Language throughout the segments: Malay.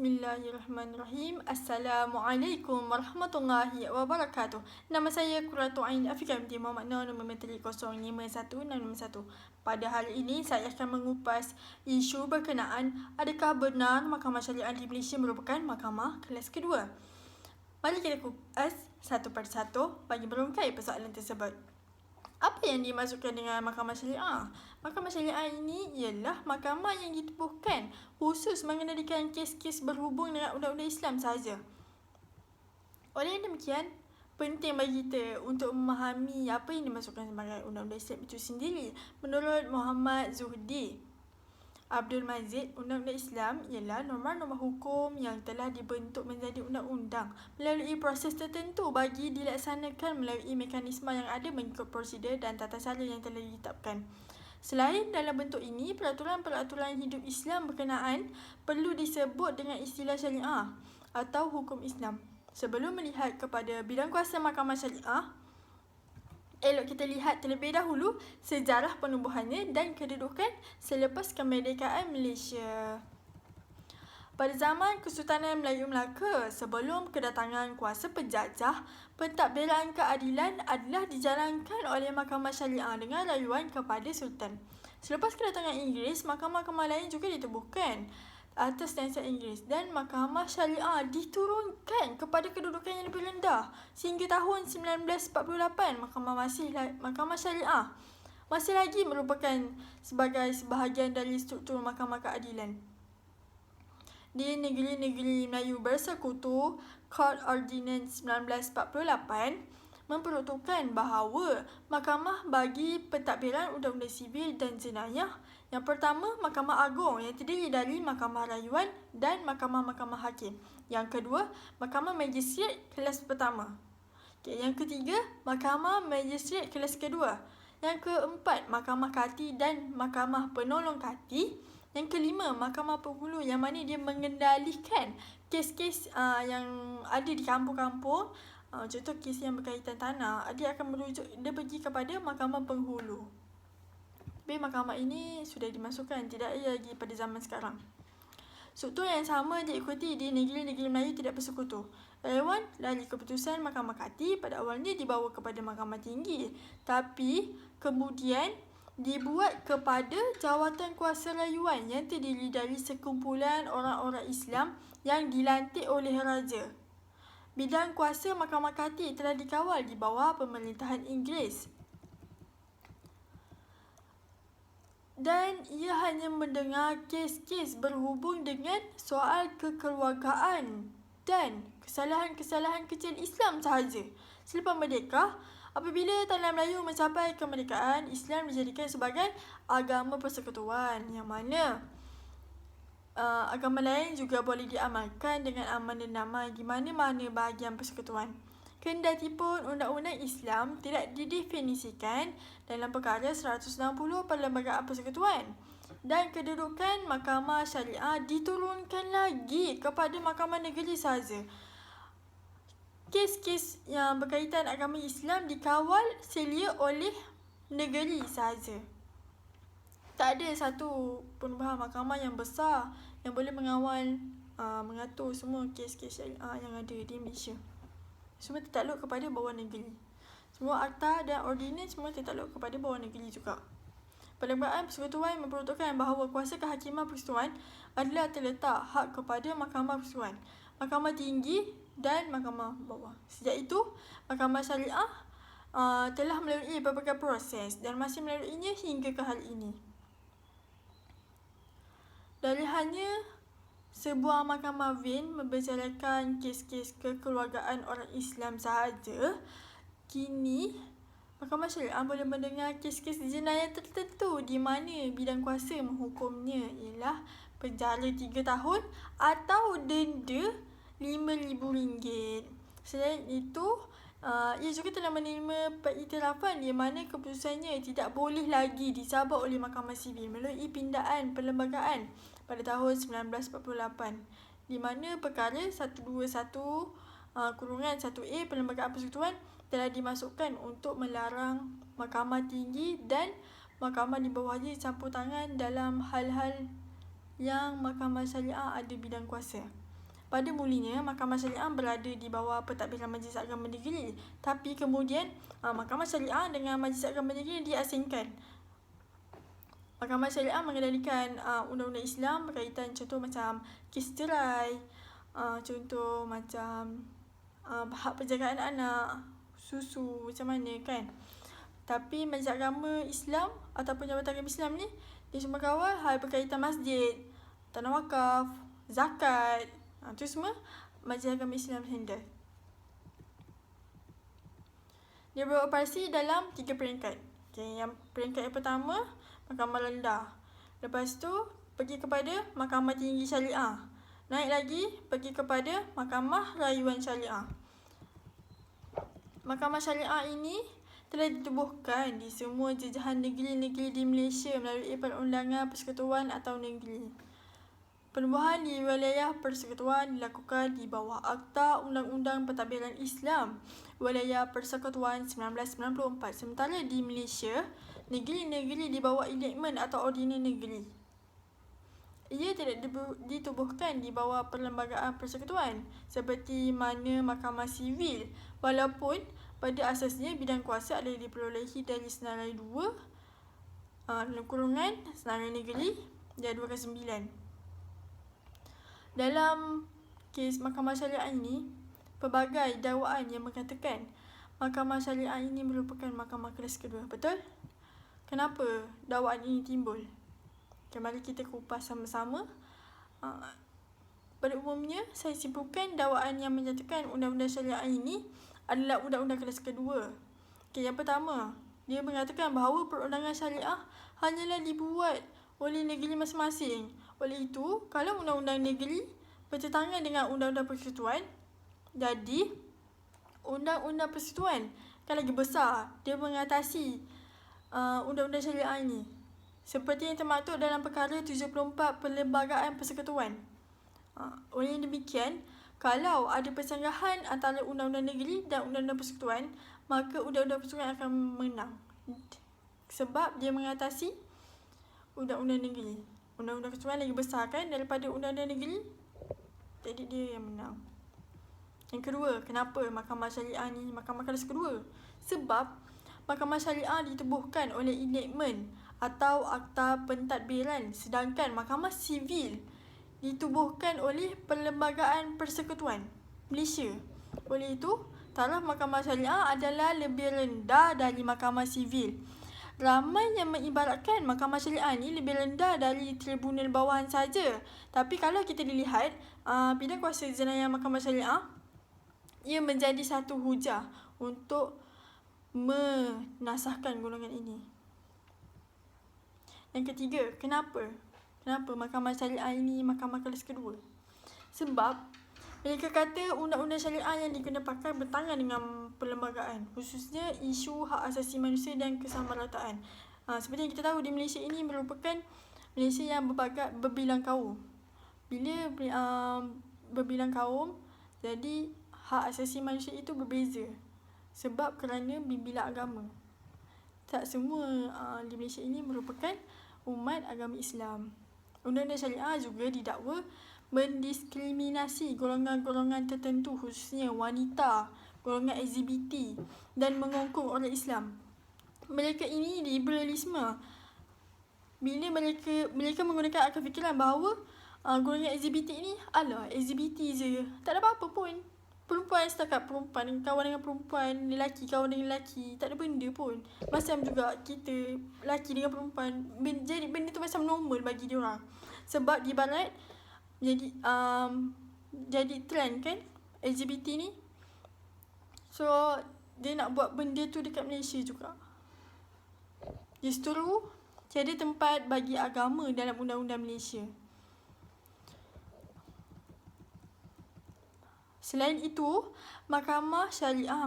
Bismillahirrahmanirrahim. Assalamualaikum warahmatullahi wabarakatuh. Nama saya Qurratu Ain Afiqah binti Muhammad Nur nombor menteri 051661. Pada hari ini saya akan mengupas isu berkenaan adakah benar Mahkamah Syariah di Malaysia merupakan mahkamah kelas kedua. Mari kita kupas satu persatu bagi merungkai persoalan tersebut. Apa yang dimaksudkan dengan Mahkamah Syariah? Mahkamah Syariah ini ialah mahkamah yang ditubuhkan khusus mengendalikan kes-kes berhubung dengan undang-undang Islam sahaja. Oleh demikian, penting bagi kita untuk memahami apa yang dimaksudkan sebagai undang-undang Islam itu sendiri. Menurut Muhammad Zuhdi Abdul Mazid, undang-undang Islam ialah norma-norma hukum yang telah dibentuk menjadi undang-undang melalui proses tertentu bagi dilaksanakan melalui mekanisme yang ada mengikut prosedur dan tata cara yang telah ditetapkan. Selain dalam bentuk ini, peraturan-peraturan hidup Islam berkenaan perlu disebut dengan istilah syariah atau hukum Islam. Sebelum melihat kepada bidang kuasa Mahkamah Syariah, elok kita lihat terlebih dahulu sejarah penubuhannya dan kedudukan selepas kemerdekaan Malaysia. Pada zaman Kesultanan Melayu Melaka, sebelum kedatangan kuasa penjajah, pentadbiran keadilan adalah dijalankan oleh Mahkamah Syariah dengan rayuan kepada Sultan. Selepas kedatangan Inggeris, mahkamah-mahkamah lain juga ditubuhkan atas dasar Inggeris dan Mahkamah Syariah diturunkan kepada kedudukan yang lebih rendah sehingga tahun 1948 Mahkamah Syariah masih lagi merupakan sebagai sebahagian dari struktur mahkamah keadilan. Di negeri-negeri Melayu bersekutu, Court Ordinance 1948 memperuntukkan bahawa mahkamah bagi pentadbiran undang-undang sivil dan jenayah. Yang pertama, Mahkamah Agung yang terdiri dari Mahkamah Rayuan dan Mahkamah-Mahkamah Hakim. Yang kedua, Mahkamah Magistrate kelas pertama. Yang ketiga, Mahkamah Magistrate kelas kedua. Yang keempat, Mahkamah Kati dan Mahkamah Penolong Kati. Yang kelima, Mahkamah Penghulu yang mana dia mengendalikan kes-kes yang ada di kampung-kampung. Contoh kes yang berkaitan tanah, dia akan dia pergi kepada Mahkamah Penghulu. Tapi mahkamah ini sudah dimasukkan, tidak ada lagi pada zaman sekarang. Struktur yang sama diikuti di negeri-negeri Melayu tidak bersekutu. Rayuan dari keputusan Mahkamah Kati pada awalnya dibawa kepada Mahkamah Tinggi, tapi kemudian dibuat kepada Jawatan Kuasa Rayuan yang terdiri dari sekumpulan orang-orang Islam yang dilantik oleh Raja. Bidang kuasa Mahkamah Kati telah dikawal di bawah pemerintahan Inggeris. Dan ia hanya mendengar kes-kes berhubung dengan soal kekeluargaan dan kesalahan-kesalahan kecil Islam sahaja. Selepas merdeka, apabila tanah Melayu mencapai kemerdekaan, Islam dijadikan sebagai agama persekutuan yang mana agama lain juga boleh diamalkan dengan aman dan damai di mana-mana bahagian persekutuan. Kendatipun undang-undang Islam tidak didefinisikan dalam perkara 160 Perlembagaan Persekutuan dan kedudukan Mahkamah Syariah diturunkan lagi kepada Mahkamah Negeri sahaja. Kes-kes yang berkaitan agama Islam dikawal selia oleh negeri sahaja. Tak ada satu penubuhan mahkamah yang besar yang boleh mengawal mengatur semua kes-kes syariah yang ada di Malaysia. Semua tertakluk kepada bawah negeri. Semua akta dan ordinans semua tertakluk kepada bawah negeri juga. Perlembagaan Persekutuan memperuntukkan bahawa kuasa kehakiman persekutuan adalah terletak hak kepada Mahkamah Persekutuan, Mahkamah Tinggi dan Mahkamah Bawah. Sejak itu, Mahkamah Syariah telah melalui berbagai proses dan masih melaluinya hingga ke hari ini. Dari hanya sebuah mahkamah VIN membicarakan kes-kes kekeluargaan orang Islam sahaja, kini Mahkamah Syariah boleh mendengar kes-kes jenayah tertentu di mana bidang kuasa menghukumnya ialah penjara 3 tahun atau denda RM5,000. Selain itu, ia juga telah menerima pengiktirafan di mana keputusannya tidak boleh lagi dicabut oleh Mahkamah Sivil melalui pindaan perlembagaan pada tahun 1948 di mana perkara 121-1A Perlembagaan Persekutuan telah dimasukkan untuk melarang Mahkamah Tinggi dan mahkamah di bawahnya campur tangan dalam hal-hal yang Mahkamah Syariah ada bidang kuasa. Pada mulanya, Mahkamah Syariah berada di bawah pentadbiran Majlis Agama Negeri. Tapi kemudian, Mahkamah Syariah dengan Majlis Agama Negeri diasingkan. Mahkamah Syariah mengendalikan undang-undang Islam berkaitan contoh macam kes cerai, contoh macam hak penjagaan anak, susu, macam mana kan. Tapi Majlis Agama Islam ataupun Jabatan Agama Islam ni, dia cuma kawal hal berkaitan masjid, tanah wakaf, zakat. Itu semua Majlis Agama Islam handle. Dia beroperasi dalam 3 peringkat. Okay, yang peringkat yang pertama, Mahkamah Rendah. Lepas tu, pergi kepada Mahkamah Tinggi Syariah. Naik lagi, pergi kepada Mahkamah Rayuan Syariah. Mahkamah Syariah ini telah ditubuhkan di semua jejahan negeri-negeri di Malaysia melalui perundangan persekutuan atau negeri. Penubuhan di wilayah persekutuan dilakukan di bawah Akta Undang-Undang Pentadbiran Islam Wilayah Persekutuan 1994. Sementara di Malaysia, negeri-negeri di bawah enactment atau ordinan negeri. Ia tidak ditubuhkan di bawah perlembagaan persekutuan seperti mana Mahkamah Sivil, walaupun pada asasnya bidang kuasa adalah diperolehi dari Senarai 2 dalam kurungan Senarai Negeri Jadual ke-9. Dalam kes Mahkamah Syariah ini, pelbagai dakwaan yang mengatakan Mahkamah Syariah ini merupakan mahkamah kelas kedua. Betul? Kenapa dakwaan ini timbul? Okay, mari kita kupas sama-sama. Pada umumnya, saya simpulkan dakwaan yang menyatakan undang-undang syariah ini adalah undang-undang kelas kedua. Okay, yang pertama, dia mengatakan bahawa perundangan syariah hanyalah dibuat oleh negeri masing-masing. Oleh itu, kalau undang-undang negeri bertentangan dengan undang-undang persekutuan, jadi undang-undang persekutuan kan lagi besar dia mengatasi undang-undang syariah ini. Seperti yang termaktub dalam perkara 74 Perlembagaan Persekutuan. Oleh demikian, kalau ada persanggahan antara undang-undang negeri dan undang-undang persekutuan, maka undang-undang persekutuan akan menang. Sebab dia mengatasi undang-undang negeri. Undang-undang persekutuan lagi besar kan daripada undang-undang negeri. Jadi dia yang menang. Yang kedua, kenapa Mahkamah Syariah ni mahkamah kelas kedua? Sebab Mahkamah Syariah ditubuhkan oleh enactment atau Akta Pentadbiran, sedangkan Mahkamah Sivil ditubuhkan oleh Perlembagaan Persekutuan Malaysia. Oleh itu, taraf Mahkamah Syariah adalah lebih rendah dari Mahkamah Sivil. Ramai yang mengibaratkan Mahkamah Syariah ni lebih rendah dari tribunal bawahan saja. Tapi kalau kita dilihat, bidang kuasa jenayah Mahkamah Syariah, ia menjadi satu hujah untuk menasahkan golongan ini. Yang ketiga, kenapa Mahkamah Syariah ini mahkamah kelas kedua? Sebab mereka kata undang-undang syariah yang digunakan bertangan dengan perlembagaan, khususnya isu hak asasi manusia dan kesamarataan. Seperti yang kita tahu, di Malaysia ini merupakan Malaysia yang berbilang kaum. Bila berbilang kaum, jadi hak asasi manusia itu berbeza. Sebab kerana bimbingan agama. Tak semua di Malaysia ini merupakan umat agama Islam. Undang-undang syariah juga didakwa mendiskriminasi golongan-golongan tertentu, khususnya wanita, golongan LGBT dan mengungkung orang Islam. Mereka ini liberalisme. Bila mereka menggunakan akal fikiran bahawa golongan LGBT ni LGBT je, tak ada apa-apa pun. Perempuan setakat perempuan, kawan dengan perempuan, lelaki kawan dengan lelaki, tak ada benda pun. Macam juga kita, lelaki dengan perempuan, jadi benda tu macam normal bagi dia orang. Sebab di barat jadi trend kan LGBT ni. So dia nak buat benda tu dekat Malaysia juga. Justru tiada tempat bagi agama dalam undang-undang Malaysia. Selain itu, Mahkamah Syariah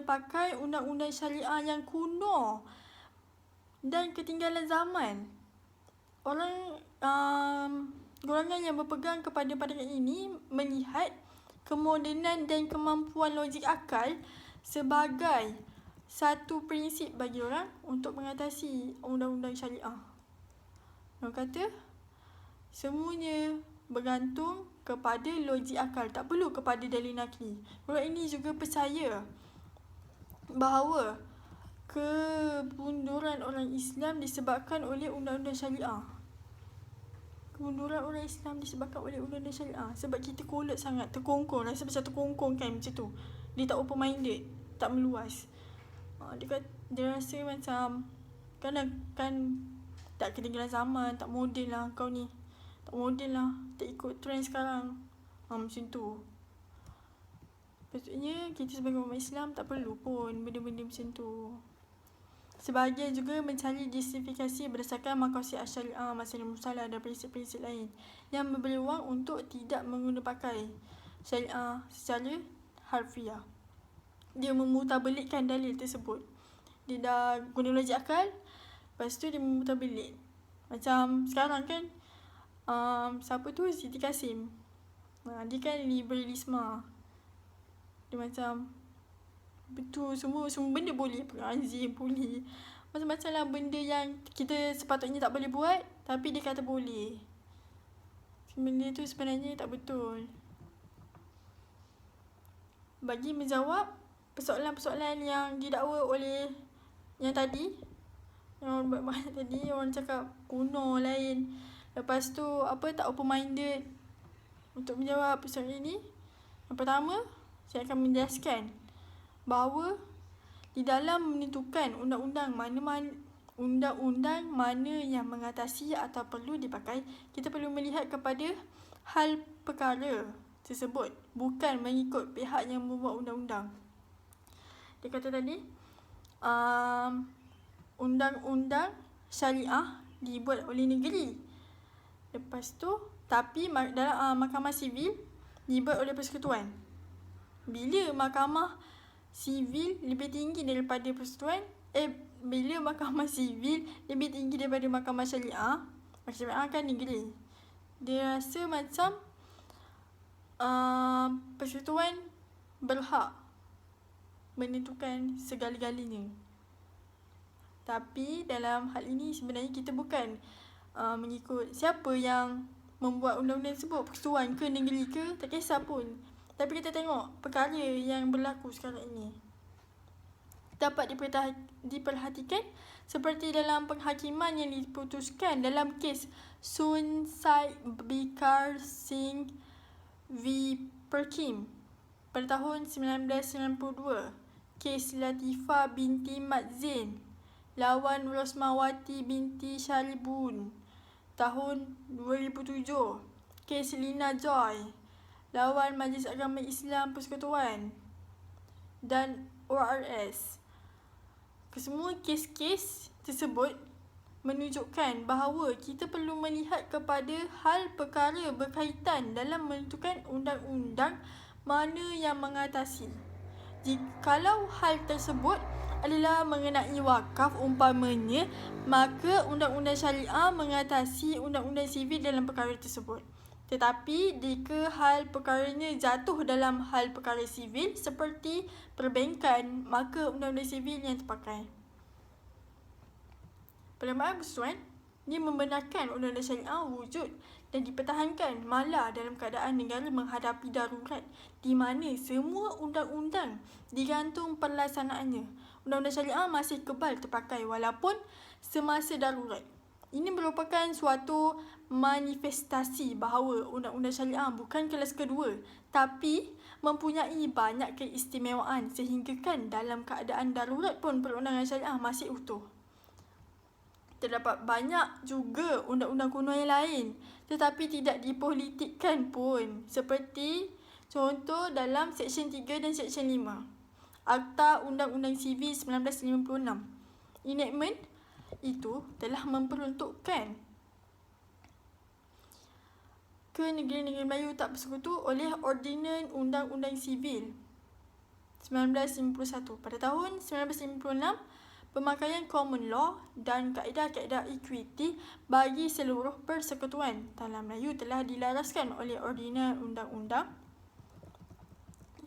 pakai undang-undang syariah yang kuno dan ketinggalan zaman. Golongan yang berpegang kepada pandangan ini melihat kemodenan dan kemampuan logik akal sebagai satu prinsip bagi orang untuk mengatasi undang-undang syariah. Orang kata semuanya bergantung kepada logik akal, tak perlu kepada dalil nakli. Orang ini juga percaya bahawa kemunduran orang Islam disebabkan oleh undang-undang syariah. Kemunduran orang Islam disebabkan oleh undang-undang syariah. Sebab kita kolot sangat, terkongkong, rasa macam terkongkong kan macam tu. Dia tak open minded, tak meluas. Dia rasa macam kan tak ketinggalan zaman, tak moden lah kau ni. Tak moden lah, tak ikut trend sekarang. Macam tu. Patutnya kita sebagai umat Islam tak perlu pun benda-benda macam tu. Sebahagian juga mencari justifikasi berdasarkan maqasid syariah, masalah musalah dan prinsip-prinsip lain yang memberi ruang untuk tidak menggunakan pakai syariah secara harfiah. Dia memutabelikkan dalil tersebut. Dia dah guna logik akal, lepas tu dia memutabelik. Macam sekarang kan, siapa tu, Siti Kasim. Dia kan liberalisme. Dia macam betul, semua benda boleh. Penganjing boleh, macam-macam lah benda yang kita sepatutnya tak boleh buat, tapi dia kata boleh. Benda tu sebenarnya tak betul. Bagi menjawab persoalan-persoalan yang didakwa oleh yang tadi, yang banyak tadi, orang cakap kuno lain, lepas tu tak open minded. Untuk menjawab persoalan ini, yang pertama, saya akan menjelaskan bahawa di dalam menentukan undang-undang mana yang mengatasi atau perlu dipakai, kita perlu melihat kepada hal perkara tersebut, bukan mengikut pihak yang membuat undang-undang. Dia kata tadi, undang-undang syariah dibuat oleh negeri. Lepas tu, tapi dalam mahkamah sivil dibuat oleh persekutuan. Bila mahkamah sivil lebih tinggi daripada persekutuan, bila mahkamah sivil lebih tinggi daripada mahkamah syariah, mahkamah syariah kan negeri. Dia rasa macam persekutuan berhak menentukan segala-galanya. Tapi dalam hal ini sebenarnya kita bukan mengikut siapa yang membuat undang-undang tersebut, persekutuan ke negeri ke, tak kisah pun. Tapi kita tengok perkara yang berlaku sekarang ini dapat diperhatikan seperti dalam penghakiman yang diputuskan dalam kes Sun Sai Bikar Singh v Perkim pada tahun 1992, kes Latifah binti Mat Zain lawan Rosmawati binti Sharibun tahun 2007, kes Lina Joy lawan Majlis Agama Islam Persekutuan dan ORS. Kesemua kes-kes tersebut menunjukkan bahawa kita perlu melihat kepada hal perkara berkaitan dalam menentukan undang-undang mana yang mengatasi. Jikalau hal tersebut adalah mengenai wakaf umpamanya, maka undang-undang syariah mengatasi undang-undang sivil dalam perkara tersebut. Tetapi jika hal perkaranya jatuh dalam hal perkara sivil seperti perbankan, maka undang-undang sivil yang terpakai. Pendapat persekutuan, dia membenarkan undang-undang syariah wujud dan dipertahankan malah dalam keadaan negara menghadapi darurat di mana semua undang-undang digantung pelaksanaannya. Undang-undang syariah masih kebal terpakai walaupun semasa darurat. Ini merupakan suatu manifestasi bahawa undang-undang syariah bukan kelas kedua, tapi mempunyai banyak keistimewaan sehinggakan dalam keadaan darurat pun perundangan syariah masih utuh. Terdapat banyak juga undang-undang kuno yang lain tetapi tidak dipolitikkan pun, seperti contoh dalam Seksyen 3 dan Seksyen 5 Akta Undang-Undang Sivil 1956. Enactment itu telah memperuntukkan ke negeri-negeri Melayu tak bersekutu oleh Ordinan Undang-Undang Sivil 1951. Pada tahun 1956, pemakaian common law dan kaedah-kaedah equity bagi seluruh persekutuan tanah Melayu telah dilaraskan oleh Ordinan Undang-Undang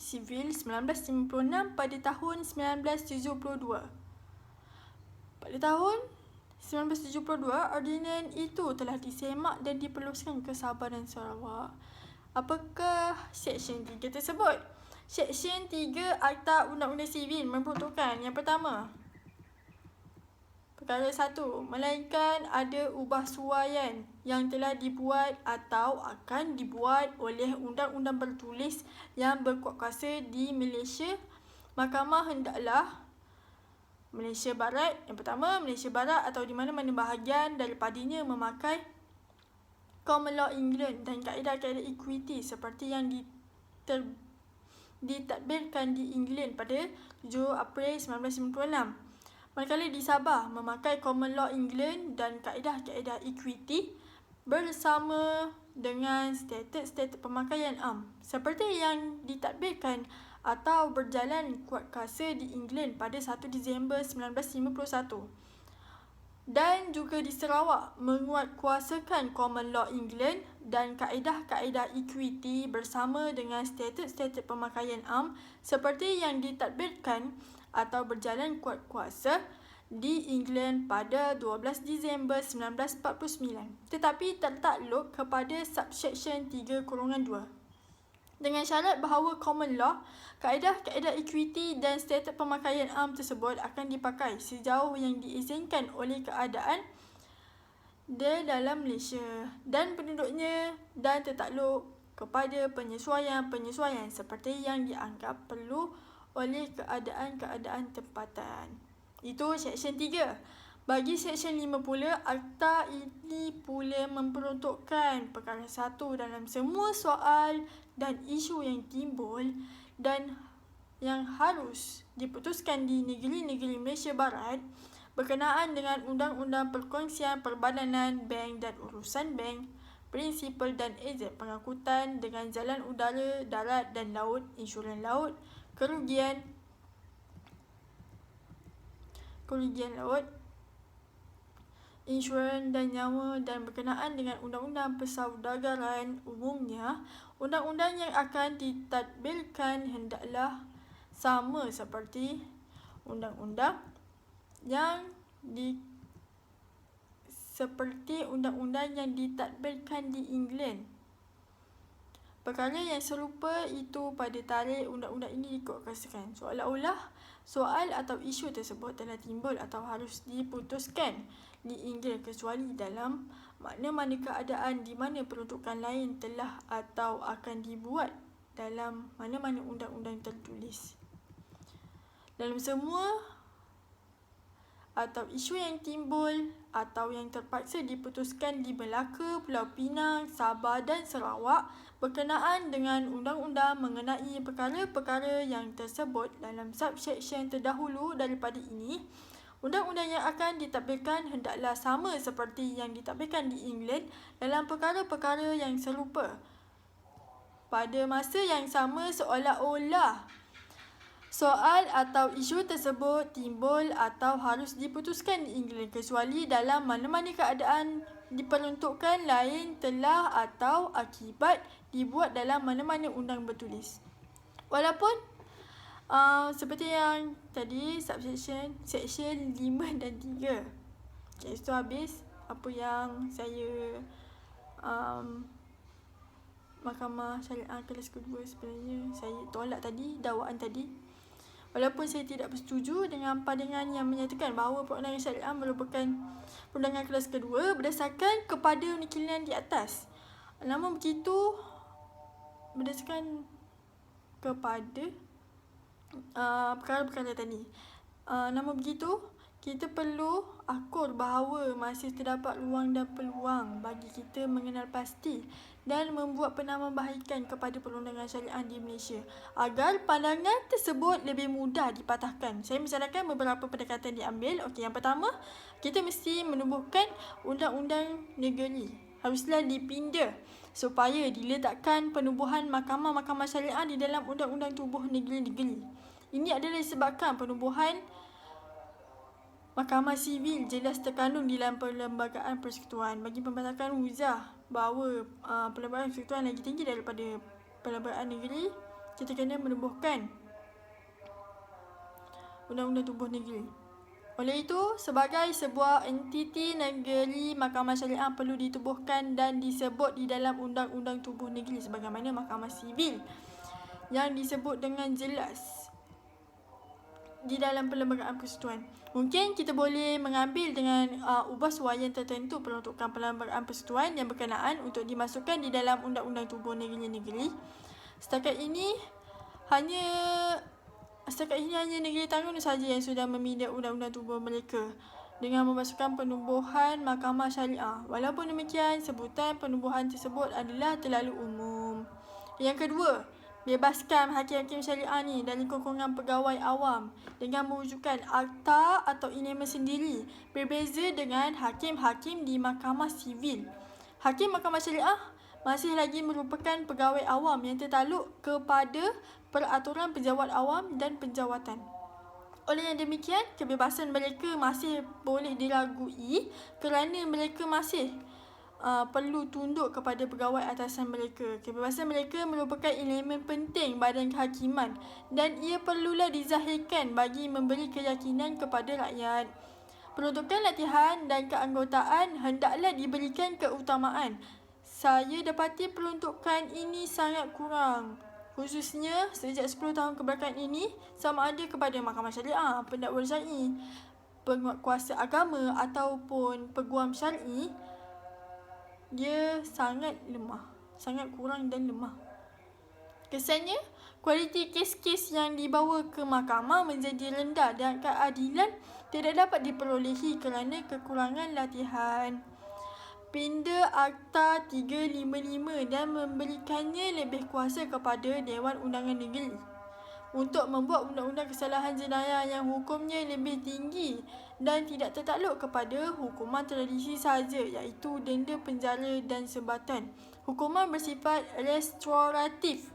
Sivil 1956 pada tahun 1972. Pada tahun 1972, ordinan itu telah disemak dan diperluaskan ke Sabah dan Sarawak. Apakah Seksyen 3 tersebut? Seksyen 3 Akta Undang-Undang Sivil memperuntukkan yang pertama, perkara 1, melainkan ada ubahsuaian yang telah dibuat atau akan dibuat oleh undang-undang bertulis yang berkuat kuasa di Malaysia, Mahkamah hendaklah Malaysia Barat, yang pertama, Malaysia Barat atau di mana-mana bahagian daripadanya memakai Common Law England dan kaedah-kaedah equity seperti yang ditadbirkan di England pada 7 April 1956. Manakala di Sabah memakai Common Law England dan kaedah-kaedah equity bersama dengan statut-statut pemakaian am seperti yang ditadbirkan atau berjalan kuat kuasa di England pada 1 Disember 1951. Dan juga di Sarawak menguatkuasakan Common Law England dan kaedah-kaedah equity bersama dengan statut-statut pemakaian am seperti yang ditadbirkan atau berjalan kuat kuasa di England pada 12 Disember 1949, tetapi tertakluk kepada subsection 3-2 dengan syarat bahawa common law, kaedah-kaedah equity dan statut pemakaian am tersebut akan dipakai sejauh yang diizinkan oleh keadaan di dalam Malaysia dan penduduknya dan tertakluk kepada penyesuaian-penyesuaian seperti yang dianggap perlu oleh keadaan-keadaan tempatan. Itu Seksyen 3. Bagi Seksyen 5 pula, Akta ini pula memperuntukkan perkara 1 dalam semua soal dan isu yang timbul dan yang harus diputuskan di negeri-negeri Malaysia Barat berkenaan dengan Undang-Undang Perkongsian Perbadanan Bank dan Urusan Bank, prinsipal dan ejen pengangkutan dengan jalan udara, darat dan laut, insurans laut, kerugian laut, insurans dan nyawa dan berkenaan dengan undang-undang persaudaraan umumnya, undang-undang yang akan ditadbirkan hendaklah sama seperti undang-undang yang ditadbirkan di England. Perkara yang serupa itu pada tarikh undang-undang ini dikuatkuasakan, seolah-olah soal atau isu tersebut telah timbul atau harus diputuskan di England kecuali dalam mana-mana keadaan di mana peruntukan lain telah atau akan dibuat dalam mana-mana undang-undang tertulis. Dalam semua atau isu yang timbul atau yang terpaksa diputuskan di Melaka, Pulau Pinang, Sabah dan Sarawak berkenaan dengan undang-undang mengenai perkara-perkara yang tersebut dalam subsection terdahulu daripada ini, undang-undang yang akan ditadbirkan hendaklah sama seperti yang ditadbirkan di England dalam perkara-perkara yang serupa. Pada masa yang sama, seolah-olah soal atau isu tersebut timbul atau harus diputuskan di England kecuali dalam mana-mana keadaan diperuntukkan lain telah atau akibat dibuat dalam mana-mana undang bertulis. Walaupun seperti yang tadi seksyen 5 dan 3. Okay, itu habis apa yang saya Mahkamah Syariah kelas kedua sebenarnya saya tolak tadi, dakwaan tadi. Walaupun saya tidak bersetuju dengan pandangan yang menyatakan bahawa perundangan syariah merupakan perundangan kelas kedua berdasarkan kepada nukilan di atas. Namun begitu, berdasarkan kepada perkara-perkara tadi. Namun begitu, kita perlu akur bahawa masih terdapat ruang dan peluang bagi kita mengenal pasti dan membuat penambahbaikan kepada perundangan syariah di Malaysia agar pandangan tersebut lebih mudah dipatahkan. Saya menyarankan beberapa pendekatan diambil. Okey, yang pertama, kita mesti menubuhkan undang-undang negeri. Haruslah dipinda supaya diletakkan penubuhan mahkamah-mahkamah syariah di dalam undang-undang tubuh negeri-negeri. Ini adalah disebabkan penubuhan Mahkamah Sivil jelas terkandung di dalam Perlembagaan Persekutuan. Bagi pembatakan wuzah bahawa Perlembagaan Persekutuan lagi tinggi daripada Perlembagaan Negeri, kita kena menubuhkan Undang-Undang Tubuh Negeri. Oleh itu, sebagai sebuah entiti negeri, Mahkamah Syariah perlu ditubuhkan dan disebut di dalam Undang-Undang Tubuh Negeri sebagaimana Mahkamah Sivil yang disebut dengan jelas di dalam Perlembagaan Persekutuan. Mungkin kita boleh mengambil dengan ubah suaian tertentu peruntukan Perlembagaan Persekutuan yang berkenaan untuk dimasukkan di dalam Undang-Undang Tubuh Negeri-Negeri. Setakat ini hanya negeri Terengganu sahaja yang sudah meminda undang-undang tubuh mereka dengan memasukkan penubuhan Mahkamah Syariah. Walaupun demikian, sebutan penubuhan tersebut adalah terlalu umum. Yang kedua, bebaskan hakim-hakim syariah ni dari kekungan pegawai awam dengan mewujudkan akta atau inemen sendiri, berbeza dengan hakim-hakim di Mahkamah Sivil. Hakim Mahkamah Syariah masih lagi merupakan pegawai awam yang tertakluk kepada peraturan pejabat awam dan penjawatan. Oleh yang demikian, kebebasan mereka masih boleh diragui kerana mereka masih perlu tunduk kepada pegawai atasan mereka. Kebebasan mereka merupakan elemen penting badan kehakiman dan ia perlulah dizahirkan bagi memberi keyakinan kepada rakyat. Peruntukan latihan dan keanggotaan hendaklah diberikan keutamaan. Saya dapati peruntukan ini sangat kurang, khususnya sejak 10 tahun kebelakang ini, sama ada kepada Mahkamah Syariah, pendakwa syar'i, penguatkuasa agama ataupun peguam syar'i, dia sangat lemah, sangat kurang dan lemah. Kesannya, kualiti kes-kes yang dibawa ke mahkamah menjadi rendah dan keadilan tidak dapat diperolehi kerana kekurangan latihan. Pinda Akta 355 dan memberikannya lebih kuasa kepada Dewan Undangan Negeri untuk membuat undang-undang kesalahan jenayah yang hukumnya lebih tinggi dan tidak tertakluk kepada hukuman tradisi sahaja, iaitu denda, penjara dan sebatan. Hukuman bersifat restoratif,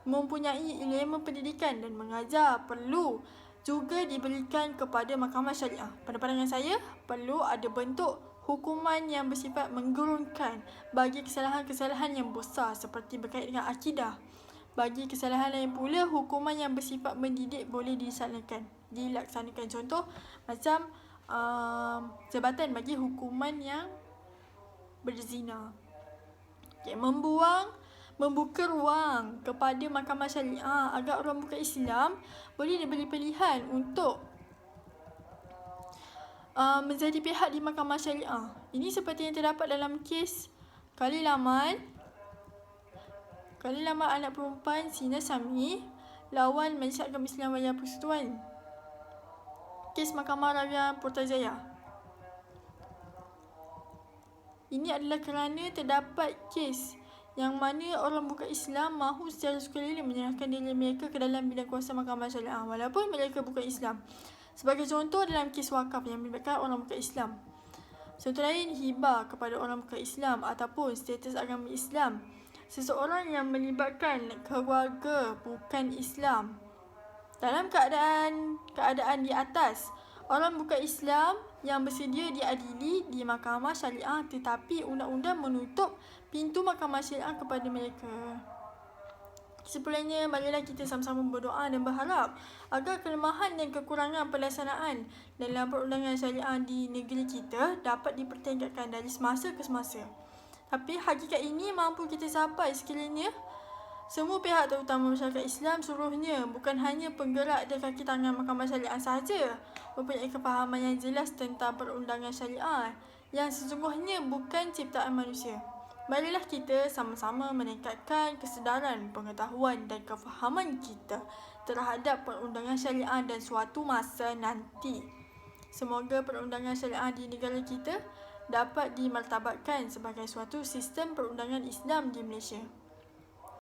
mempunyai elemen pendidikan dan mengajar perlu juga diberikan kepada Mahkamah Syariah. Pada pandangan saya, perlu ada bentuk hukuman yang bersifat menggurunkan bagi kesalahan-kesalahan yang besar seperti berkait dengan akidah. Bagi kesalahan lain pula, hukuman yang bersifat mendidik boleh dilaksanakan. Contoh macam jabatan bagi hukuman yang berzina. Membuka ruang kepada Mahkamah Syariah agar orang bukan Islam boleh diberi pilihan untuk menjadi pihak di Mahkamah Syariah. Ini seperti yang terdapat dalam kes Khalil Amal anak perempuan Sina Sami lawan Majelis Agama Islam Raya Persekutuan. Kes Mahkamah Raya Putrajaya. Ini adalah kerana terdapat kes yang mana orang bukan Islam mahu secara sukarela menyerahkan diri mereka ke dalam bidang kuasa Mahkamah Syariah walaupun mereka bukan Islam. Sebagai contoh dalam kes wakaf yang melibatkan orang bukan Islam. Contoh lain, hibah kepada orang bukan Islam ataupun status agama Islam. Seseorang yang melibatkan keluarga bukan Islam. Dalam keadaan di atas, orang bukan Islam yang bersedia diadili di Mahkamah Syariah, tetapi undang-undang menutup pintu Mahkamah Syariah kepada mereka. Kesimpulannya, marilah kita sama-sama berdoa dan berharap agar kelemahan dan kekurangan pelaksanaan dalam perundangan syariah di negeri kita dapat dipertingkatkan dari semasa ke semasa. Tapi hakikat ini mampu kita capai sekiranya semua pihak, terutama masyarakat Islam seluruhnya, bukan hanya penggerak dan kaki tangan Mahkamah Syariah sahaja, mempunyai kefahaman yang jelas tentang perundangan syariah yang sesungguhnya bukan ciptaan manusia. Marilah kita sama-sama meningkatkan kesedaran, pengetahuan dan kefahaman kita terhadap perundangan syariah dan suatu masa nanti. Semoga perundangan syariah di negara kita dapat dimartabatkan sebagai suatu sistem perundangan Islam di Malaysia.